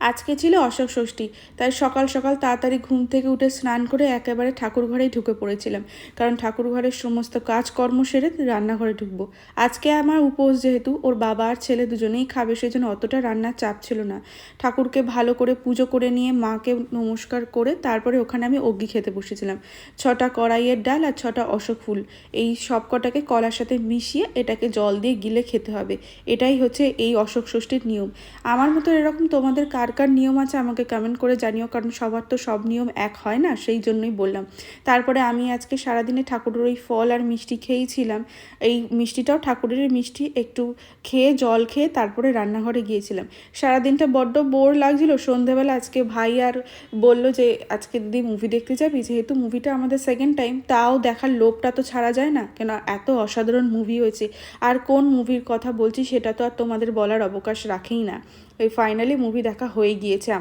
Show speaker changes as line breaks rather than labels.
আজকে ছিল অশোক ষষ্ঠী, তাই সকাল সকাল তাড়াতাড়ি ঘুম থেকে উঠে স্নান করে একেবারে ঠাকুর ঘরেই ঢুকে পড়েছিলাম, কারণ ঠাকুর ঘরের সমস্ত কাজকর্ম সেরে রান্নাঘরে ঢুকবো। আজকে আমার উপোস, যেহেতু ওর বাবা আর ছেলে দুজনেই খাবে, সেই জন্য অতটা রান্নার চাপ ছিল না। ঠাকুরকে ভালো করে পুজো করে নিয়ে মাকে নমস্কার করে তারপরে ওখানে আমি অগ্নি খেতে বসেছিলাম। 6টা কড়াইয়ের ডাল আর 6টা অশোক ফুল, এই সব কটাকে কলার সাথে মিশিয়ে এটাকে জল দিয়ে গিলে খেতে হবে। এটাই হচ্ছে এই অশোক ষষ্ঠীর নিয়ম। আমার মতো এরকম তোমাদের কার কার নিয়ম আছে আমাকে কমেন্ট করে জানিও, কারণ সবার তো সব নিয়ম এক হয় না, সেই জন্যই বললাম। তারপরে আমি আজকে সারাদিনে ঠাকুরের ওই ফল আর মিষ্টি খেয়েছিলাম। এই মিষ্টিটাও ঠাকুরের মিষ্টি, একটু খেয়ে জল খেয়ে তারপরে রান্নাঘরে গিয়েছিলাম। সারাদিনটা বড্ড বোর লাগছিল। সন্ধেবেলা আজকে ভাই আর বলল যে আজকে দিদি মুভি দেখতে যাবি, যেহেতু মুভিটা আমাদের সেকেন্ড টাইম, তাও দেখার লোভটা তো ছাড়া যায় না, কেন এত অসাধারণ মুভি হয়েছে। আর কোন মুভির কথা বলছি সেটা তো আর তোমাদের বলার অবকাশ রাখেই না। ওই ফাইনালি মুভি দেখা হয়ে গিয়েছে আমার।